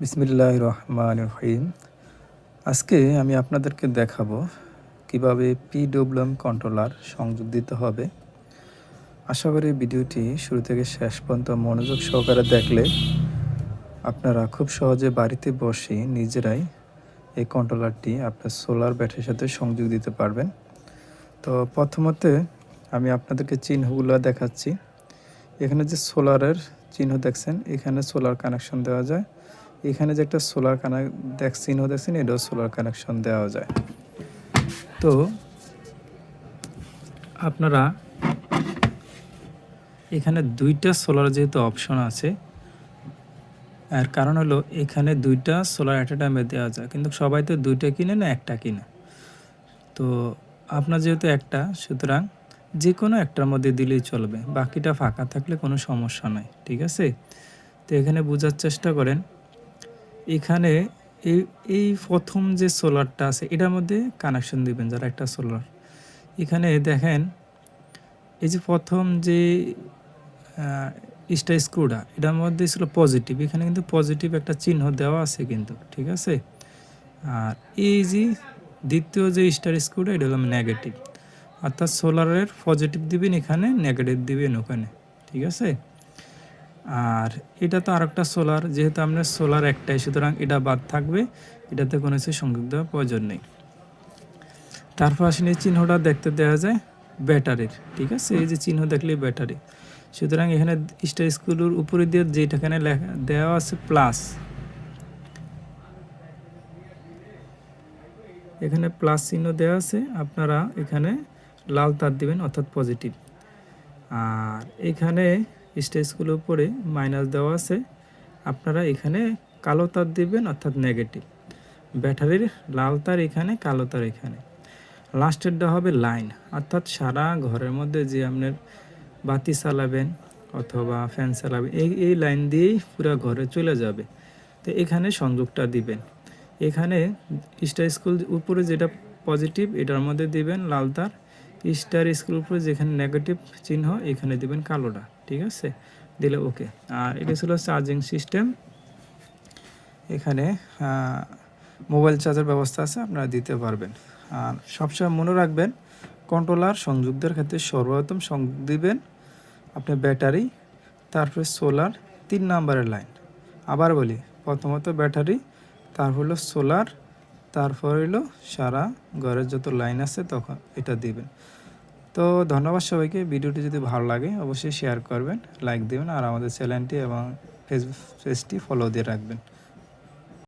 বিসমিল্লাহির রহমানির রহিম। আজকে আমি আপনাদেরকে দেখাবো কিভাবে পিডব্লিউএম কন্ট্রোলার সংযোগ দিতে হবে। আশা করি ভিডিওটি শুরু থেকে শেষ পর্যন্ত মনোযোগ সহকারে দেখলে আপনারা খুব সহজে বাড়িতে বসে নিজেরাই এই কন্ট্রোলারটি আপনার সোলার ব্যাটারির সাথে সংযোগ দিতে পারবেন। তো প্রথমত আমি আপনাদেরকে চিহ্নগুলো দেখাচ্ছি। এখানে যে সোলারের চিহ্ন দেখছেন, এখানে সোলার কানেকশন দেওয়া যায়। এখানে যে একটা সোলার চিহ্ন দেখছেন, এটাও সোলার কানেকশন দেওয়া যায়। তো আপনারা এখানে দুইটা সোলার যেহেতু অপশন আছে, এর কারণ হলো এখানে দুইটা সোলার অ্যাট এ টাইমে দেওয়া যায়, কিন্তু সবাই তো দুইটা কিনে না, একটা কিনে। তো আপনার যেহেতু একটা, সুতরাং যে কোনো একটার মধ্যে দিলেই চলবে, বাকিটা ফাঁকা থাকলে কোনো সমস্যা নাই, ঠিক আছে? তো এখানে বোঝার চেষ্টা করেন। এখানে এই এই প্রথম যে সোলারটা আছে এটার মধ্যে কানেকশন দিবেন, যারা একটা সোলার। এখানে দেখেন এই যে প্রথম যে স্টার স্ক্রুটা, এটার মধ্যে ছিল পজিটিভ, এখানে কিন্তু পজিটিভ একটা চিহ্ন দেওয়া আছে কিন্তু, ঠিক আছে? আর এই যে দ্বিতীয় যে স্টার স্ক্রুটা, এটা হলো নেগেটিভ, অর্থাৎ সোলারের পজিটিভ দিবেন এখানে, নেগেটিভ দিবেন ওখানে, ঠিক আছে? আর এটা তো আরেকটা সোলার, যেহেতু আপনার সোলার একটাই, সুতরাং এটা বাদ থাকবে, এটাতে কোনো কিছু সংযোগ দেওয়ার প্রয়োজন নেই। তারপর আসেন এই চিহ্নটা দেখতে দেওয়া যায় ব্যাটারির, ঠিক আছে? এই যে চিহ্ন দেখলে ব্যাটারি, সুতরাং এখানে স্টার স্ক্রুর উপরে দিয়ে যেটাখানে লেখা দেওয়া আছে প্লাস, এখানে প্লাস চিহ্ন দেওয়া আছে, আপনারা এখানে লাল তার দিবেন অর্থাৎ পজিটিভ। আর এখানে স্টার স্ক্রুর উপরে মাইনাস দেওয়া আছে, আপনারা এখানে কালো তার দিবেন অর্থাৎ নেগেটিভ। ব্যাটারির লাল তার এখানে, কালো তার এখানে। লাস্টেরটা হবে লাইন, অর্থাৎ সারা ঘরের মধ্যে যে আপনার বাতি চালাবেন অথবা ফ্যান চালাবেন, এই লাইন দিয়েই পুরো ঘরে চলে যাবে। তো এখানে সংযোগটা দিবেন। এখানে স্টার স্ক্রুর উপরে যেটা পজিটিভ, এটার মধ্যে দিবেন লাল তার। স্টার স্ক্রুর উপরে যেখানে নেগেটিভ চিহ্ন, এখানে দিবেন কালোটা, ঠিক আছে? দিলে ওকে। আর এটা ছিল চার্জিং সিস্টেম। এখানে মোবাইল চার্জার ব্যবস্থা আছে, আপনারা দিতে পারবেন। আর সবসময় মনে রাখবেন, কন্ট্রোলার সংযোগ দেওয়ার ক্ষেত্রে সর্বপ্রথম সংযোগ দিবেন আপনি ব্যাটারি, তারপরে সোলার, 3 নাম্বারের লাইন। আবার বলি, প্রথমত ব্যাটারি, তারপর হলো সোলার, তারপর হলো সারা ঘরের যত লাইন আছে তখন এটা দিবেন। তো ধন্যবাদ সবাইকে। ভিডিওটি যদি ভালো লাগে অবশ্যই শেয়ার করবেন, লাইক দেবেন, আর আমাদের চ্যানেলটি এবং ফেসবুক পেজটি ফলো দিয়ে রাখবেন।